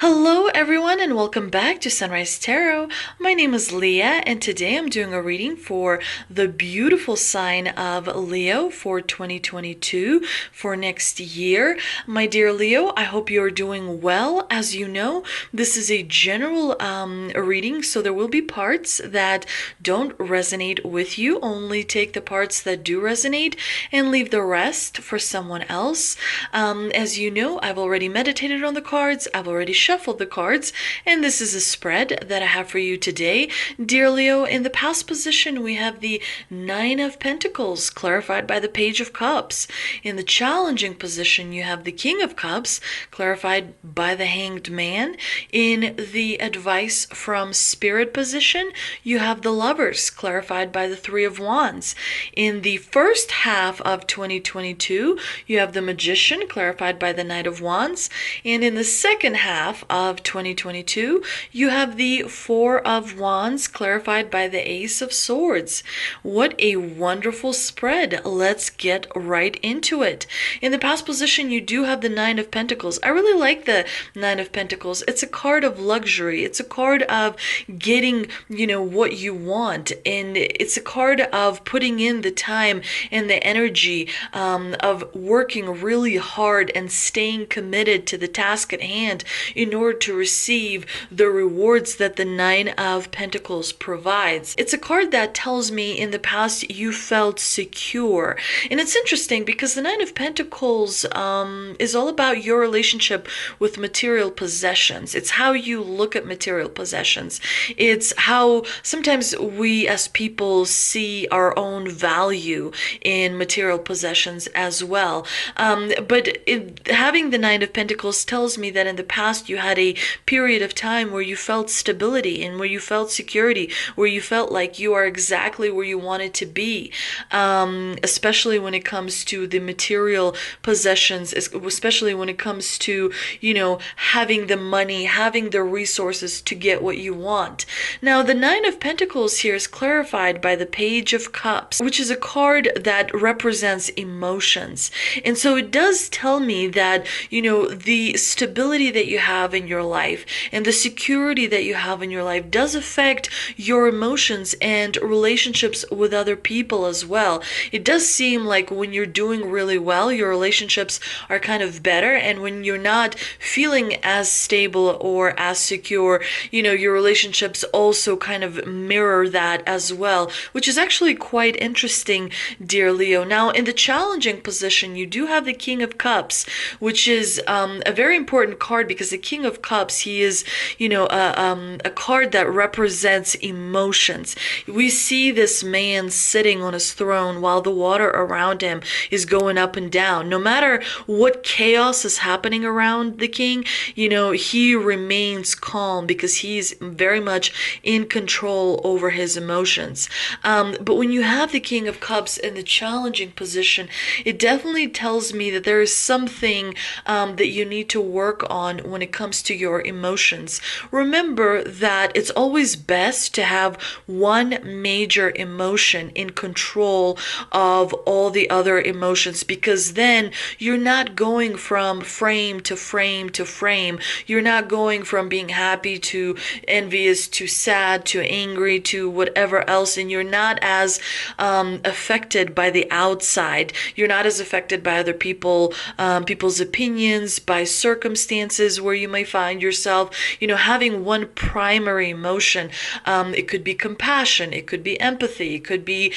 Hello everyone and welcome back to Sunrise Tarot. My name is Leah and today I'm doing a reading for the beautiful sign of Leo for 2022 for next year. My dear Leo, I hope you're doing well. As you know, this is a general reading, so there will be parts that don't resonate with you. Only take the parts that do resonate and leave the rest for someone else. As you know, I've already meditated on the cards. I've already shuffled the cards, and this is a spread that I have for you today. Dear Leo, in the past position, we have the Nine of Pentacles, clarified by the Page of Cups. In the challenging position, you have the King of Cups, clarified by the Hanged Man. In the advice from Spirit position, you have the Lovers, clarified by the Three of Wands. In the first half of 2022, you have the Magician, clarified by the Knight of Wands. And in the second half of 2022, you have the Four of Wands, clarified by the Ace of Swords. What a wonderful spread. Let's get right into it. In the past position, you do have the Nine of Pentacles. I really like the Nine of Pentacles. It's a card of luxury. It's a card of getting, what you want. And it's a card of putting in the time and the energy, of working really hard and staying committed to the task at hand in order to receive the rewards that the Nine of Pentacles provides. It's a card that tells me in the past you felt secure. And it's interesting because the Nine of Pentacles is all about your relationship with material possessions. It's how you look at material possessions. It's how sometimes we as people see our own value in material possessions as well. But having the Nine of Pentacles tells me that in the past you had a period of time where you felt stability and where you felt security, where you felt like you are exactly where you wanted to be, especially when it comes to the material possessions, especially when it comes to, having the money, having the resources to get what you want. Now, the Nine of Pentacles here is clarified by the Page of Cups, which is a card that represents emotions. And so it does tell me that, the stability that you have in your life and the security that you have in your life does affect your emotions and relationships with other people as well. It does seem like when you're doing really well, your relationships are kind of better. And when you're not feeling as stable or as secure, your relationships also kind of mirror that as well, which is actually quite interesting, dear Leo. Now, in the challenging position, you do have the King of Cups, which is a very important card because the King of Cups, he is, a card that represents emotions. We see this man sitting on his throne while the water around him is going up and down. No matter what chaos is happening around the king, he remains calm because he's very much in control over his emotions. But when you have the King of Cups in the challenging position, it definitely tells me that there is something that you need to work on when it comes to your emotions. Remember that it's always best to have one major emotion in control of all the other emotions, because then you're not going from frame to frame to frame. You're not going from being happy to envious to sad to angry to whatever else, and you're not as affected by the outside. You're not as affected by other people's opinions, by circumstances where you may find yourself, having one primary emotion. It could be compassion, it could be empathy, it could be,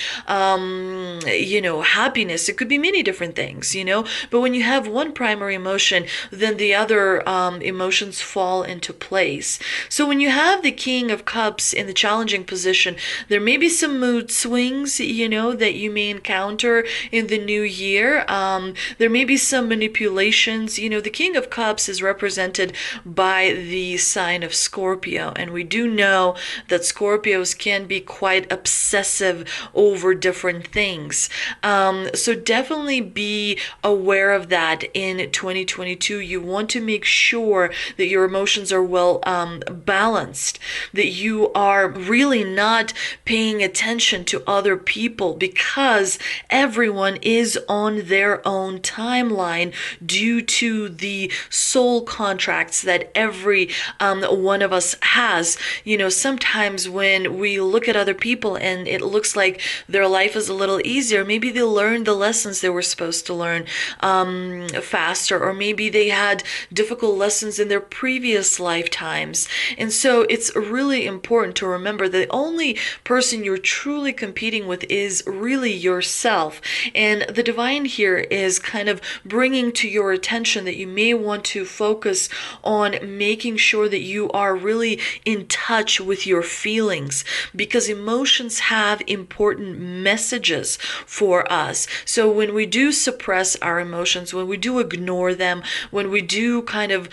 happiness, it could be many different things, But when you have one primary emotion, then the other emotions fall into place. So when you have the King of Cups in the challenging position, there may be some mood swings, that you may encounter in the new year. There may be some manipulations. The King of Cups is represented by the sign of Scorpio, and we do know that Scorpios can be quite obsessive over different things. So definitely be aware of that in 2022. You want to make sure that your emotions are well balanced, that you are really not paying attention to other people, because everyone is on their own timeline due to the soul contracts that every one of us has. Sometimes when we look at other people and it looks like their life is a little easier, maybe they learned the lessons they were supposed to learn faster, or maybe they had difficult lessons in their previous lifetimes. And so it's really important to remember that the only person you're truly competing with is really yourself. And the divine here is kind of bringing to your attention that you may want to focus on making sure that you are really in touch with your feelings, because emotions have important messages for us. So when we do suppress our emotions, when we do ignore them, when we do kind of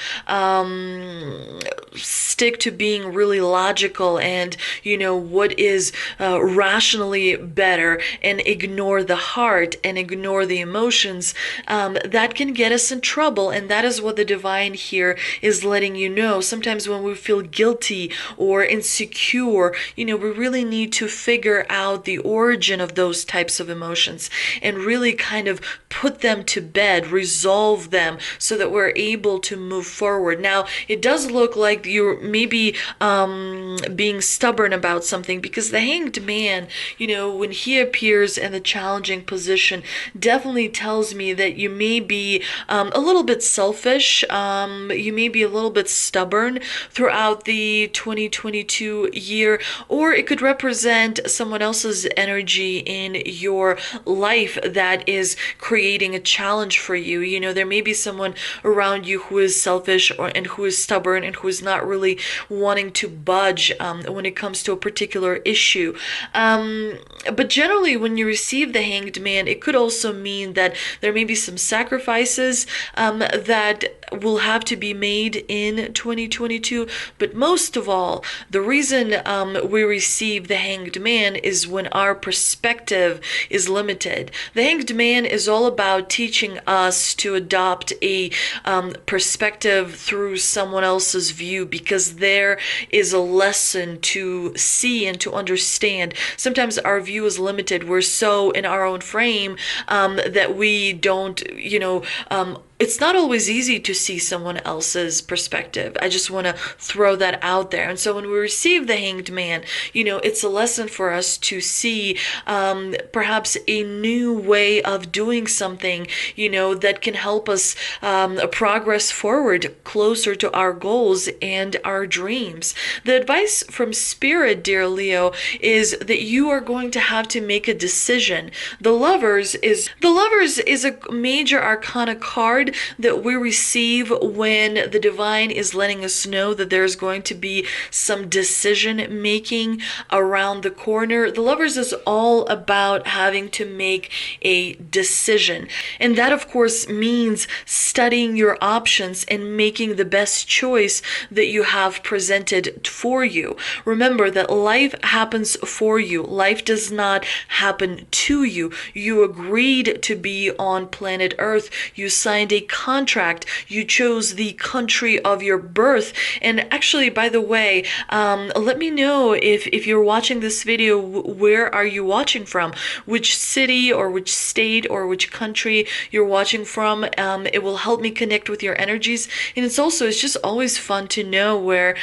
stick to being really logical and what is rationally better, and ignore the heart and ignore the emotions, that can get us in trouble. And that is what the divine here is letting you know. Sometimes when we feel guilty or insecure, we really need to figure out the origin of those types of emotions and really kind of put them to bed, resolve them, so that we're able to move forward. Now, it does look like you're maybe being stubborn about something, because the Hanged Man, when he appears in the challenging position, definitely tells me that you may be a little bit selfish, you may be a little bit stubborn throughout the 2022 year, or it could represent someone else's energy in your life that is creating a challenge for you. There may be someone around you who is selfish and who is stubborn and who is not really wanting to budge when it comes to a particular issue. But generally, when you receive the Hanged Man, it could also mean that there may be some sacrifices that will have to be made in 2022. But most of all, the reason we receive the Hanged Man is when our perspective is limited. The Hanged Man is all about teaching us to adopt a perspective through someone else's view, because there is a lesson to see and to understand. Sometimes our view is limited. We're so in our own frame that we don't, it's not always easy to see someone else's perspective. I just want to throw that out there. And so when we receive the Hanged Man, it's a lesson for us to see perhaps a new way of doing something, that can help us progress forward closer to our goals and our dreams. The advice from Spirit, dear Leo, is that you are going to have to make a decision. The Lovers is a major arcana card that we receive when the divine is letting us know that there's going to be some decision making around the corner. The Lovers is all about having to make a decision. And that, of course, means studying your options and making the best choice that you have presented for you. Remember that life happens for you. Life does not happen to you. You agreed to be on planet Earth. You signed a contract. You chose the country of your birth. And actually, by the way, let me know if you're watching this video, where are you watching from? Which city or which state or which country you're watching from. It will help me connect with your energies. And it's just always fun to know where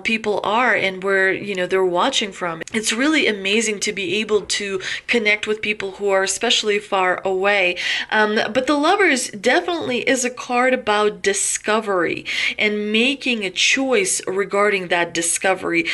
people are and where, they're watching from. It's really amazing to be able to connect with people who are especially far away. But the Lovers definitely is a card about discovery and making a choice regarding that discovery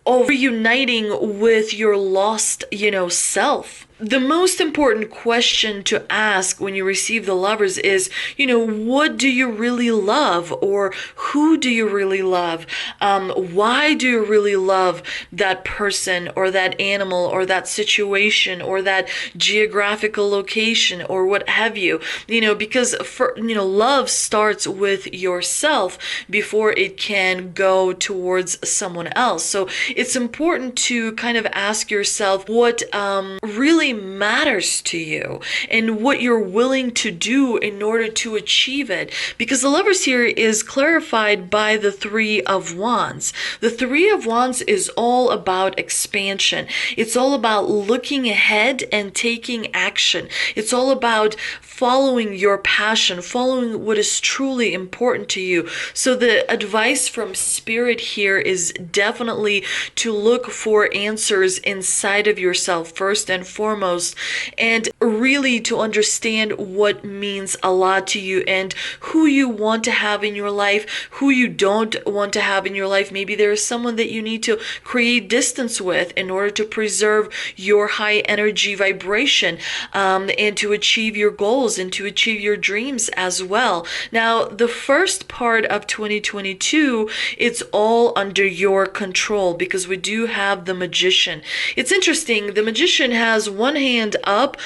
of reuniting with your lost, self. The most important question to ask when you receive the Lovers is, what do you really love? Or who do you really love? Why do you really love that person or that animal or that situation or that geographical location or what have you? Because love starts with yourself before it can go towards someone else. So it's important to kind of ask yourself what really really matters to you and what you're willing to do in order to achieve it. Because the Lovers here is clarified by the Three of Wands. The Three of Wands is all about expansion. It's all about looking ahead and taking action. It's all about following your passion, following what is truly important to you. So the advice from Spirit here is definitely to look for answers inside of yourself first and foremost, and really to understand what means a lot to you and who you want to have in your life, who you don't want to have in your life. Maybe there is someone that you need to create distance with in order to preserve your high energy vibration, and to achieve your goals and to achieve your dreams as well. Now, the first part of 2022, it's all under your control because we do have the Magician. It's interesting, the Magician has one hand up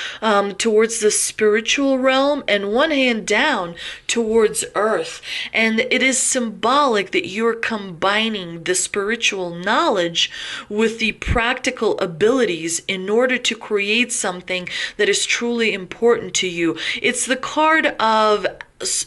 towards the spiritual realm and one hand down towards earth. And it is symbolic that you're combining the spiritual knowledge with the practical abilities in order to create something that is truly important to you. It's the card of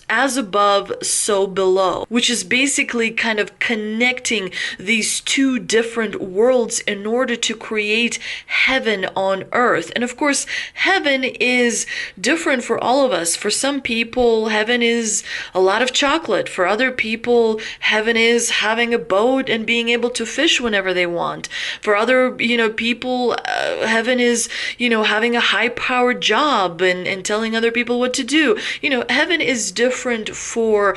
as above, so below, which is basically kind of connecting these two different worlds in order to create heaven on earth. And of course, heaven is different for all of us. For some people, heaven is a lot of chocolate. For other people, heaven is having a boat and being able to fish whenever they want. For other, people, heaven is, having a high-powered job and telling other people what to do. Heaven is different for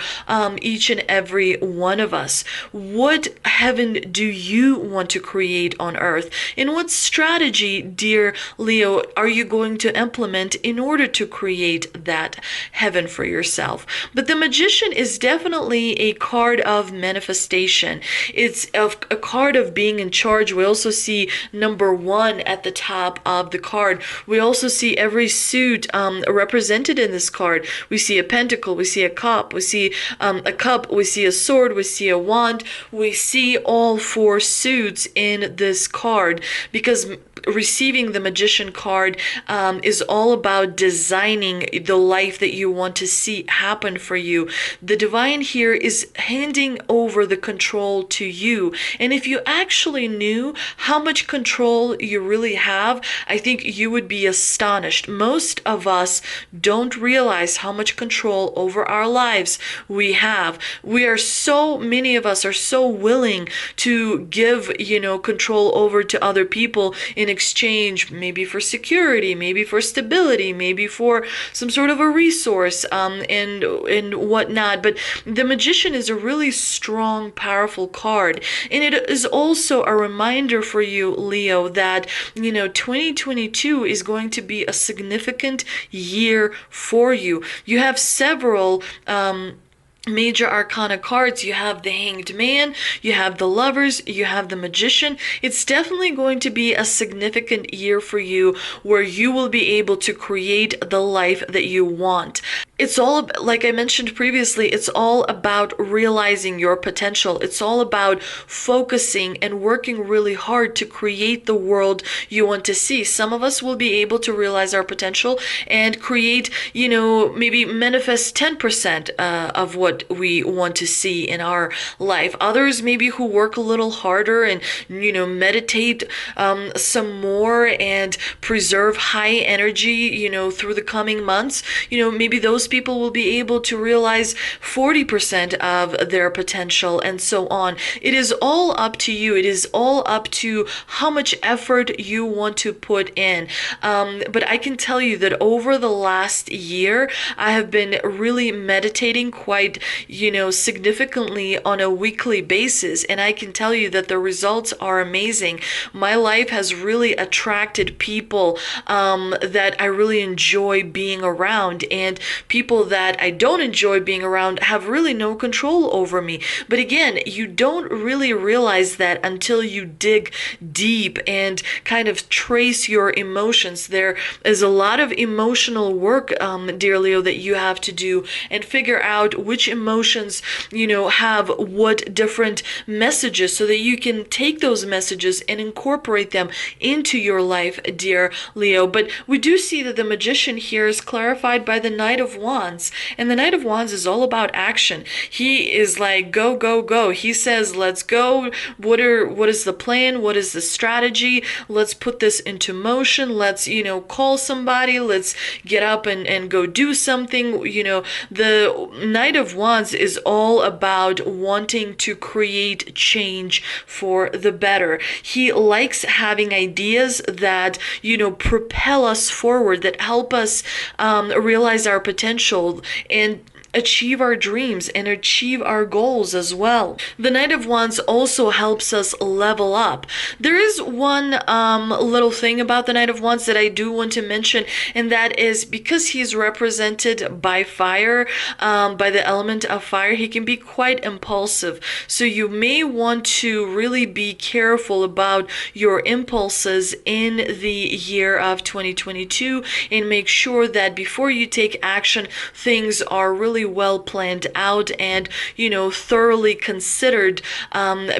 each and every one of us. What heaven do you want to create on earth? And what strategy, dear Leo, are you going to implement in order to create that heaven for yourself? But the Magician is definitely a card of manifestation. It's a card of being in charge. We also see number 1 at the top of the card. We also see every suit represented in this card. We see a pentacle, we see a cup, we see a cup, we see a sword, we see a wand, we see all 4 suits in this card, because receiving the Magician card is all about designing the life that you want to see happen for you. The Divine here is handing over the control to you. And if you actually knew how much control you really have, I think you would be astonished. Most of us don't realize how much control over our lives we have. Many of us are so willing to give, control over to other people in exchange, maybe for security, maybe for stability, maybe for some sort of a resource, and whatnot. But the Magician is a really strong, powerful card. And it is also a reminder for you, Leo, that, 2022 is going to be a significant year for you. You have several major arcana cards. You have the Hanged Man, you have the Lovers, you have the Magician. It's definitely going to be a significant year for you where you will be able to create the life that you want. It's all, like I mentioned previously, it's all about realizing your potential. It's all about focusing and working really hard to create the world you want to see. Some of us will be able to realize our potential and create, maybe manifest 10% of what we want to see in our life. Others maybe who work a little harder and, meditate some more and preserve high energy, through the coming months, maybe those people will be able to realize 40% of their potential and so on. It is all up to you. It is all up to how much effort you want to put in. But I can tell you that over the last year, I have been really meditating quite, significantly on a weekly basis. And I can tell you that the results are amazing. My life has really attracted people that I really enjoy being around, and people people that I don't enjoy being around have really no control over me. But again, you don't really realize that until you dig deep and kind of trace your emotions. There is a lot of emotional work, dear Leo, that you have to do and figure out which emotions, have what different messages, so that you can take those messages and incorporate them into your life, dear Leo. But we do see that the Magician here is clarified by the Knight of Wands, and the Knight of Wands is all about action. He is like, go, go, go. He says, let's go. What is the plan? What is the strategy? Let's put this into motion. Let's, call somebody. Let's get up and go do something. The Knight of Wands is all about wanting to create change for the better. He likes having ideas that, propel us forward, that help us realize our potential and achieve our dreams and achieve our goals as well. The Knight of Wands also helps us level up. There is one little thing about the Knight of Wands that I do want to mention, and that is because he's represented by fire, by the element of fire, he can be quite impulsive. So you may want to really be careful about your impulses in the year of 2022 and make sure that before you take action, things are really well planned out and thoroughly considered,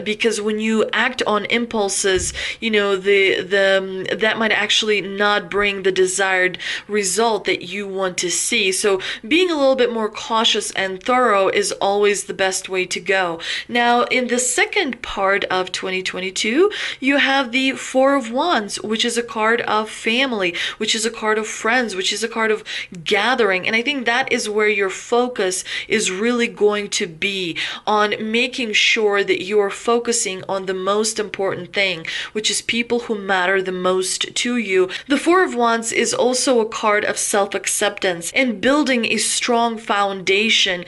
because when you act on impulses, that might actually not bring the desired result that you want to see. So being a little bit more cautious and thorough is always the best way to go. Now, in the second part of 2022, you have the Four of Wands, which is a card of family, which is a card of friends, which is a card of gathering. And I think that is where your focus is really going to be, on making sure that you are focusing on the most important thing, which is people who matter the most to you. The Four of Wands is also a card of self-acceptance and building a strong foundation,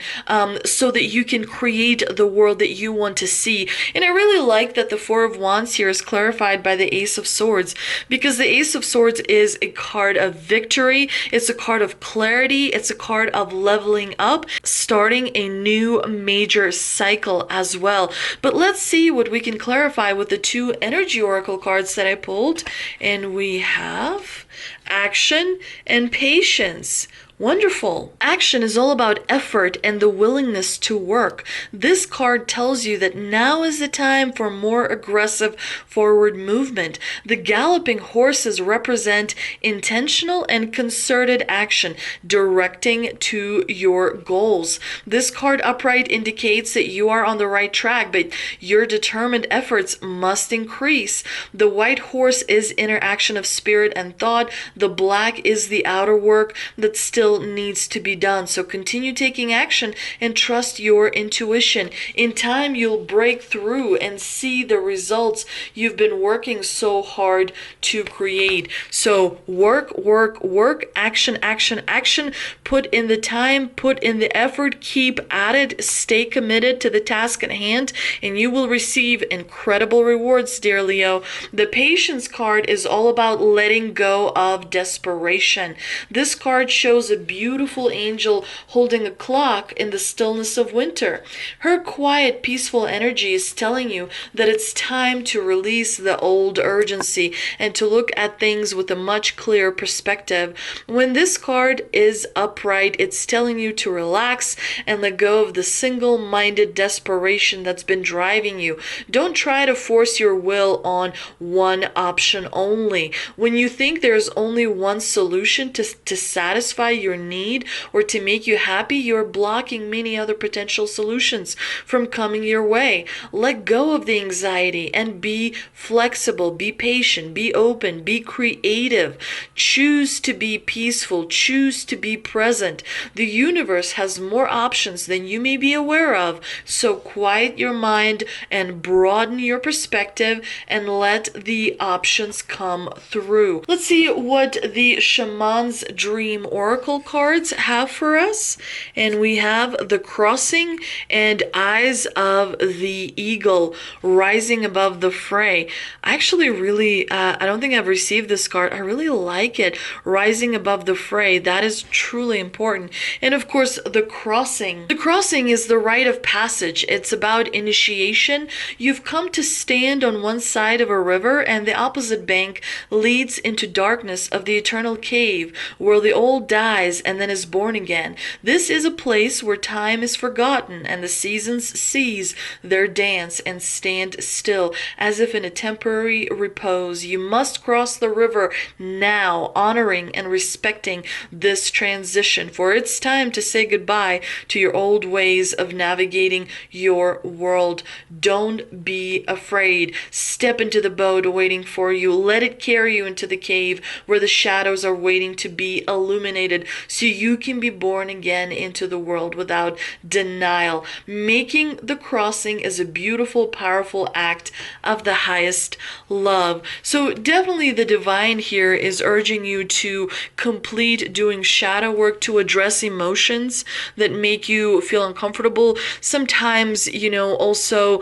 so that you can create the world that you want to see. And I really like that the Four of Wands here is clarified by the Ace of Swords, because the Ace of Swords is a card of victory, it's a card of clarity, it's a card of leveling up, starting a new major cycle as well. But let's see what we can clarify with the two energy oracle cards that I pulled, and we have action and patience. Wonderful. Action is all about effort and the willingness to work. This card tells you that now is the time for more aggressive forward movement. The galloping horses represent intentional and concerted action, directing to your goals. This card upright indicates that you are on the right track, but your determined efforts must increase. The white horse is interaction of spirit and thought. The black is the outer work that still needs to be done. So continue taking action and trust your intuition. In time, you'll break through and see the results you've been working so hard to create. So work, work, work, action, action, action. Put in the time, put in the effort, keep at it, stay committed to the task at hand, and you will receive incredible rewards, dear Leo. The patience card is all about letting go of desperation. This card shows a beautiful angel holding a clock in the stillness of winter. Her quiet, peaceful energy is telling you that it's time to release the old urgency and to look at things with a much clearer perspective. When this card is upright, it's telling you to relax and let go of the single-minded desperation that's been driving you. Don't try to force your will on one option only. When you think there's only one solution to satisfy your need or to make you happy, you're blocking many other potential solutions from coming your way. Let go of the anxiety and be flexible, be patient, be open, be creative. Choose to be peaceful, choose to be present. The universe has more options than you may be aware of, so quiet your mind and broaden your perspective and let the options come through. Let's see what the Shaman's Dream Oracle oracle cards have for us. And we have the crossing and eyes of the eagle rising above the fray. I actually really, I don't think I've received this card. I really like it. Rising above the fray. That is truly important. And of course, the crossing. The crossing is the rite of passage. It's about initiation. You've come to stand on one side of a river, and the opposite bank leads into darkness of the eternal cave, where the old dies and then is born again. This is a place where time is forgotten, and the seasons cease their dance and stand still, as if in a temporary repose. You must cross the river now, honoring and respecting this transition, for it's time to say goodbye to your old ways of navigating your world. Don't be afraid. Step into the boat waiting for you. Let it carry you into the cave where the shadows are waiting to be illuminated, so you can be born again into the world without denial. Making the crossing is a beautiful, powerful act of the highest love. So definitely the divine here is urging you to complete doing shadow work, to address emotions that make you feel uncomfortable. Sometimes, also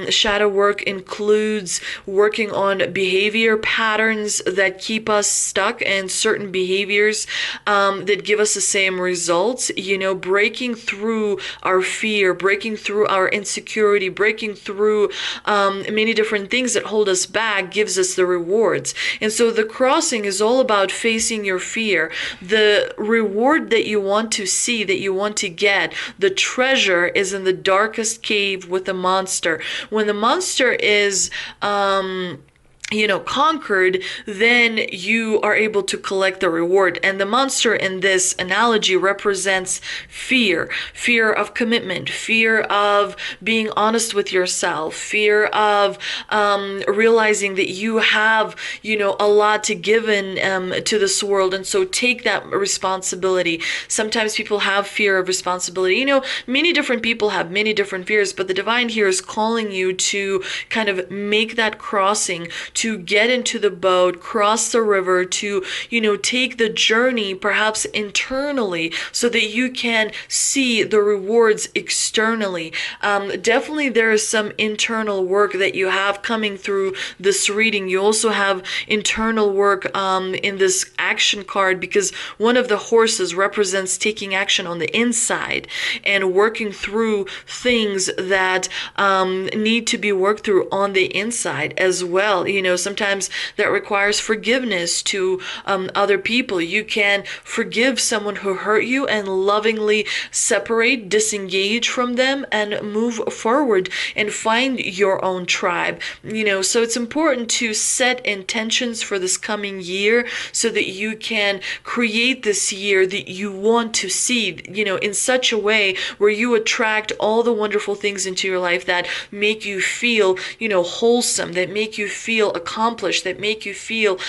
shadow work includes working on behavior patterns that keep us stuck and certain behaviors that give us the same results. Breaking through our fear, breaking through our insecurity, breaking through many different things that hold us back gives us the rewards. And so the crossing is all about facing your fear. The reward that you want to see, that you want to get, the treasure is in the darkest cave with the monster. When the monster is conquered, then you are able to collect the reward. And the monster in this analogy represents fear of commitment, fear of being honest with yourself, fear of realizing that you have, a lot to give in to this world. And so take that responsibility. Sometimes people have fear of responsibility. Many different people have many different fears, but the divine here is calling you to kind of make that crossing, to get into the boat, cross the river, to, take the journey perhaps internally so that you can see the rewards externally. Definitely there is some internal work that you have coming through this reading. You also have internal work in this action card, because one of the horses represents taking action on the inside and working through things that need to be worked through on the inside as well. Sometimes that requires forgiveness to other people. You can forgive someone who hurt you and lovingly separate, disengage from them, and move forward and find your own tribe. So it's important to set intentions for this coming year so that you can create this year that you want to see, in such a way where you attract all the wonderful things into your life that make you feel, wholesome, that make you feel accomplished, that make you feel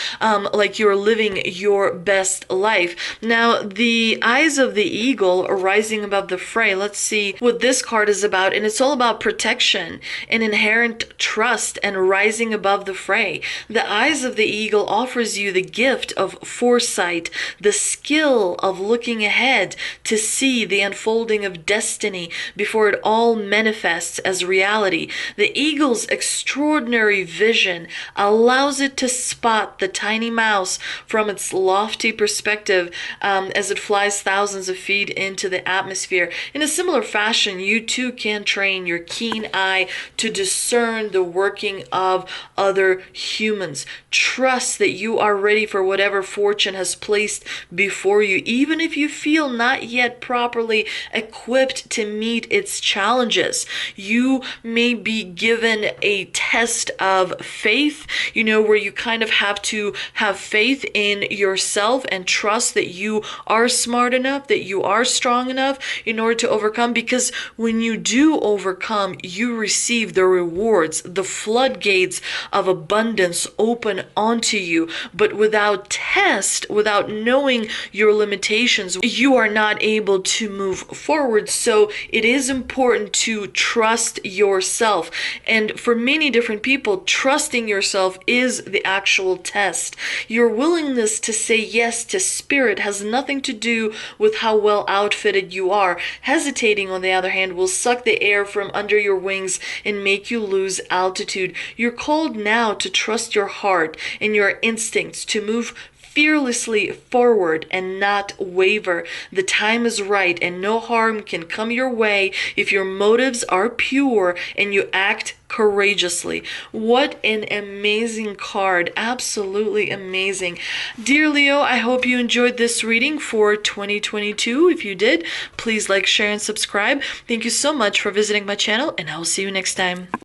like you're living your best life. Now, the eyes of the eagle are rising above the fray. Let's see what this card is about. And it's all about protection and inherent trust and rising above the fray. The eyes of the eagle offers you the gift of foresight, the skill of looking ahead to see the unfolding of destiny before it all manifests as reality. The eagle's extraordinary vision allows it to spot the tiny mouse from its lofty perspective as it flies thousands of feet into the atmosphere. In a similar fashion, you too can train your keen eye to discern the working of other humans. Trust that you are ready for whatever fortune has placed before you, even if you feel not yet properly equipped to meet its challenges. You may be given a test of faith, where you kind of have to have faith in yourself and trust that you are smart enough, that you are strong enough in order to overcome, because when you do overcome, you receive the rewards. The floodgates of abundance open onto you. But without test, without knowing your limitations, you are not able to move forward. So it is important to trust yourself. And for many different people, trusting yourself yourself is the actual test. Your willingness to say yes to spirit has nothing to do with how well outfitted you are. Hesitating, on the other hand, will suck the air from under your wings and make you lose altitude. You're called now to trust your heart and your instincts, to move fearlessly forward and not waver. The time is right, and no harm can come your way if your motives are pure and you act courageously. What an amazing card. Absolutely amazing. Dear Leo, I hope you enjoyed this reading for 2022. If you did, please like, share, and subscribe. Thank you so much for visiting my channel, and I'll see you next time.